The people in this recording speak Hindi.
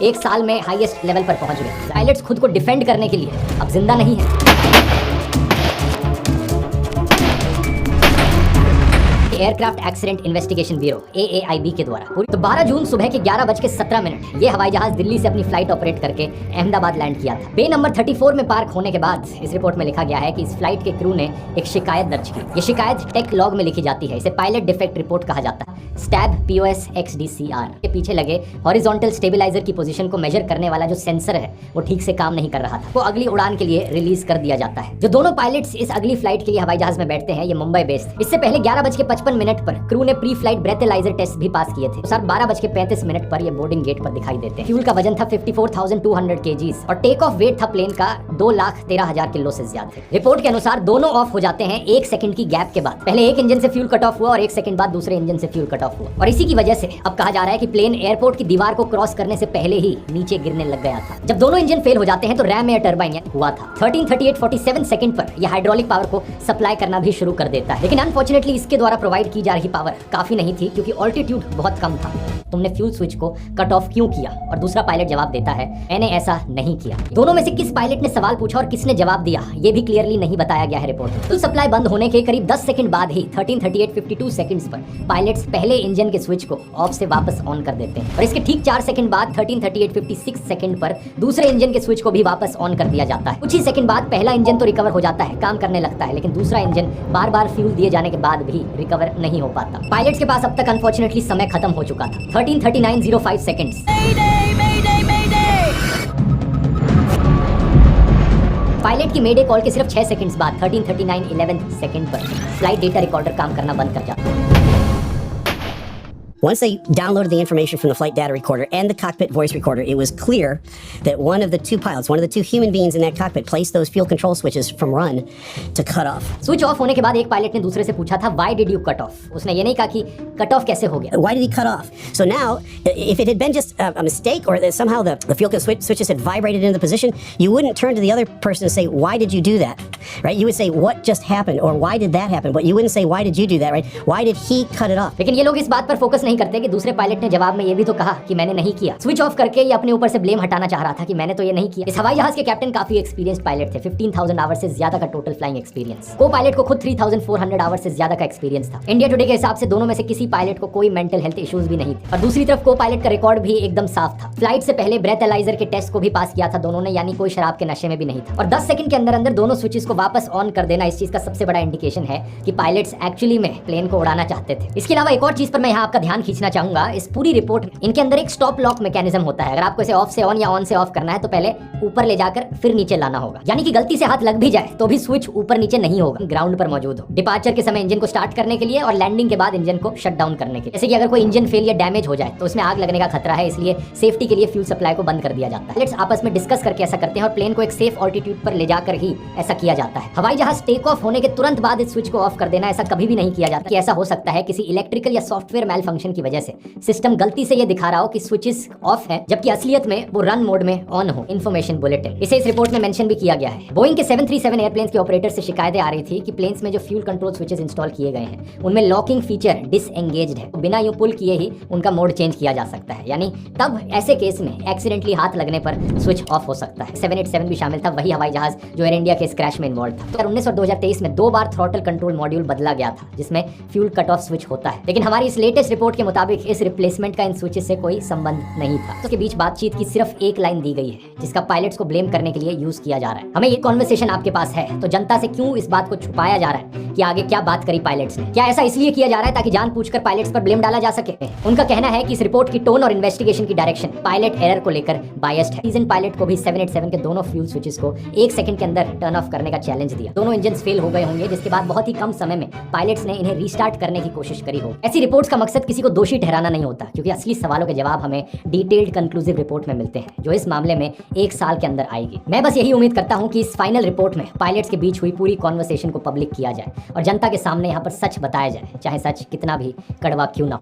एक साल में हाईएस्ट लेवल पर पहुंच गए। पायलट्स खुद को डिफेंड करने के लिए अब जिंदा नहीं है। Aircraft accident investigation bureau AAIB के द्वारा तो 12 जून सुबह के 11:17 ये हवाई जहाज दिल्ली से अपनी फ्लाइट ऑपरेट करके अहमदाबाद लैंड किया था। बे नंबर 34 में पार्क होने के बाद इस रिपोर्ट में लिखा गया है कि इस फ्लाइट के क्रू ने एक शिकायत दर्ज की। ये शिकायत टेक लॉग में लिखी जाती है। इसे पायलट डिफेक्ट रिपोर्ट कहा जाता है। स्टैब POS XDCR के पीछे लगे हॉरिजॉन्टल स्टेबलाइजर की पोजीशन को मेजर करने वाला जो सेंसर है वो ठीक से काम नहीं कर रहा था। वो अगली उड़ान के लिए रिलीज कर दिया जाता है। जो दोनों पायलट्स इस अगली फ्लाइट के लिए हवाई जहाज में बैठते हैं ये मुंबई बेस्ड। इससे पहले 11:55 पर क्रू ने प्री फ्लाइट ब्रेथेलाइजर टेस्ट भी पास किए थे। सर 12:35 पर ये बोर्डिंग गेट पर दिखाई देते हैं। फ्यूल का वजन था 54,200 kgs और टेक ऑफ वेट था प्लेन का 2,13,000 किलो से ज्यादा थे। रिपोर्ट के अनुसार दोनों ऑफ हो जाते हैं 1 सेकंड की गैप के बाद। पहले एक इंजन से फ्यूल कट ऑफ हुआ और 1 सेकंड बाद दूसरे इंजन से फ्यूल कट ऑफ हुआ और इसी की वजह से अब कहा जा रहा है कि प्लेन एयरपोर्ट की दीवार को क्रॉस करने से पहले ही नीचे गिरने लग गया था। जब दोनों इंजन फेल हो जाते हैं तो रैम एयर टरबाइन हुआ था। 13:38:47 सेकंड पर यह हाइड्रोलिक पावर को सप्लाई करना भी शुरू कर देता है। लेकिन अनफॉर्चुनेटली इसके द्वारा प्रोवाइड की जा रही पावर काफी नहीं थी क्योंकि ऑल्टीट्यूड बहुत कम था। तुमने फ्यूल स्विच को कट ऑफ क्यों किया? और दूसरा पायलट जवाब देता है मैंने ऐसा नहीं किया। दोनों में से किस पायलट ने सवाल पूछा और किसने जवाब दिया ये भी क्लियरली नहीं बताया गया है रिपोर्ट में। फ्यूल सप्लाई बंद होने के करीब 10 सेकंड बाद ही 13:38:52 सेकंड्स पर पायलट्स पहले इंजन के स्विच को ऑफ से वापस ऑन कर देते हैं और इसके ठीक 4 सेकंड बाद 13:38:56 सेकंड पर दूसरे इंजन के स्विच को भी वापस ऑन कर दिया जाता है। कुछ ही सेकंड बाद पहला इंजन तो रिकवर हो जाता है, काम करने लगता है, लेकिन दूसरा इंजन बार बार फ्यूल दिए जाने के बाद भी रिकवर नहीं हो पाता। पायलट्स के पास अब तक अनफॉर्चुनेटली समय खत्म हो चुका था। 13:39:05 सेकंड्स। पायलट की मेडे कॉल के सिर्फ 6 सेकंड्स बाद 13:39:11 सेकंड पर फ्लाइट डेटा रिकॉर्डर काम करना बंद कर जाता है। Once they downloaded the information from the flight data recorder and the cockpit voice recorder, it was clear that one of the two pilots, one of the two human beings in that cockpit, placed those fuel control switches from run to cut off. Switch off होने के बाद एक पायलट ने दूसरे से पूछा था why did you cut off? उसने ये नहीं कहा कि कट ऑफ कैसे हो गया। Why did he cut off? So now, if it had been just a mistake or that somehow the fuel switches had vibrated into the position, you wouldn't turn to the other person and say, why did you do that? Right? You would say, what just happened? Or why did that happen? But you wouldn't say, why did you do that? Right? Why did he cut it off? लेकिन ये लोग इस बात पर फोकस नहीं करते कि दूसरे पायलट ने जवाब में ये भी तो कहा कि मैंने नहीं किया। स्विच ऑफ करके ये अपने ऊपर से ब्लेम हटाना चाह रहा था कि मैंने तो ये नहीं किया। इस हवाई जहाज के कैप्टन काफी एक्सपीरियंस्ड पायलट थे। 15,000 आवर्स से ज्यादा का टोटल फ्लाइंग एक्सपीरियंस। को पायलट को खुद 3,400 आवर्स से ज्यादा का एक्सपीरियंस था। इंडिया टुडे के हिसाब से दोनों में से किसी पायलट को कोई मेंटल हेल्थ इश्यूज भी नहीं थे और दूसरी तरफ को पायलट का रिकॉर्ड भी एकदम साफ था। फ्लाइट से पहले ब्रेथेलाइजर के टेस्ट को भी पास किया था दोनों ने, यानी कोई शराब के नशे में भी नहीं था। और 10 सेकंड के अंदर अंदर दोनों स्विचेस को वापस ऑन कर देना इस चीज का सबसे बड़ा इंडिकेशन है कि पायलट्स एक्चुअली में प्लेन को उड़ाना चाहते थे। इसके अलावा एक और चीज पर मैं यहाँ आपका ध्यान खींचना चाहूंगा। इस पूरी रिपोर्ट में इनके अंदर एक स्टॉप लॉक मैकेनिज्म होता है। अगर आपको इसे ऑफ से ऑन या ऑन से ऑफ करना है तो पहले ऊपर ले जाकर फिर नीचे लाना होगा, यानी कि गलती से हाथ लग भी जाए तो भी स्विच ऊपर नीचे नहीं होगा, ग्राउंड पर मौजूद हो। डिपार्चर के समय इंजन को स्टार्ट करने के लिए और लैंडिंग के बाद इंजन को शट डाउन करने के लिए। जैसे कि अगर कोई इंजन फेल या डैमेज हो जाए तो उसमें आग लगने का खतरा है, इसलिए सेफ्टी के लिए फ्यूल सप्लाई को बंद कर दिया जाता है। पायलट्स आपस में डिस्कस करके ऐसा करते हैं और प्लेन को एक सेफ ऑल्टीट्यूड पर ले जाकर ही ऐसा किया जाता है। हवाई जहाज टेक ऑफ होने के तुरंत बाद इस स्विच को ऑफ कर देना ऐसा कभी भी नहीं किया जाता। कि ऐसा हो सकता है किसी इलेक्ट्रिकल या सॉफ्टवेयर मेल फंक्शन की वजह से सिस्टम गलती से ये दिखा रहा हो कि स्विचेस ऑफ है जबकि असलियत में वो रन मोड में ऑन हो। इन्फॉर्मेशन बुलेटिन इसे इस रिपोर्ट में मेंशन भी किया गया है। बोइंग के 737 एयरप्लेन्स के ऑपरेटर से शिकायतें आ रही थी कि प्लेन्स में जो फ्यूल कंट्रोल स्विचेस इंस्टॉल किए गए हैं उनमें लॉकिंग फीचर डिसएंगेज्ड है। बिना यूं पुल किए ही उनका मोड चेंज किया जा सकता है, यानी तब ऐसे केस में एक्सीडेंटली हाथ लगने पर स्विच ऑफ हो सकता है। 787 भी शामिल था, वही हवाई जहाज जो एयर इंडिया के इस क्रैश में इन्वॉल्व था। 2019 और 2023 में 2 बार थ्रॉटल कंट्रोल मॉड्यूल बदला गया था जिसमें फ्यूल कट ऑफ स्विच होता है, लेकिन हमारी इस लेटेस्ट रिपोर्ट के मुताबिक इस रिप्लेसमेंट का इन स्विचेस से कोई संबंध नहीं था। तो उसके बीच बातचीत की सिर्फ एक लाइन दी गई है जिसका पायलट्स को ब्लेम करने के लिए यूज किया जा रहा है। हमें ये कॉन्वर्सेशन आपके पास है तो जनता से क्यों इस बात को छुपाया जा रहा है कि आगे क्या बात करी पायलट्स ने? क्या ऐसा इसलिए किया जा रहा है ताकि जानबूझकर पायलट्स पर ब्लेम डाला जा सके? उनका कहना है कि इस रिपोर्ट की टोन और इन्वेस्टिगेशन की डायरेक्शन पायलट एरर को लेकर बायस्ड है। सीजन पायलट को भी 787 के दोनों फ्यूल स्विचेस को 1 सेकंड के अंदर टर्न ऑफ करने का चैलेंज दिया। दोनों इंजन फेल हो गए होंगे जिसके बाद बहुत ही कम समय में पायलट्स ने इन्हें रीस्टार्ट करने की कोशिश करी हो। ऐसी रिपोर्ट्स का मकसद किसी को दोषी ठहराना नहीं होता क्योंकि असली सवालों के जवाब हमें डिटेल्ड कंक्लूसिव रिपोर्ट में मिलते हैं जो इस मामले में 1 साल के अंदर आएगी। मैं बस यही उम्मीद करता हूं कि इस फाइनल रिपोर्ट में पायलट्स के बीच हुई पूरी कॉन्वर्सेशन को पब्लिक किया जाए और जनता के सामने यहाँ पर सच बताया जाए, चाहे सच कितना भी कड़वा क्यों ना हो।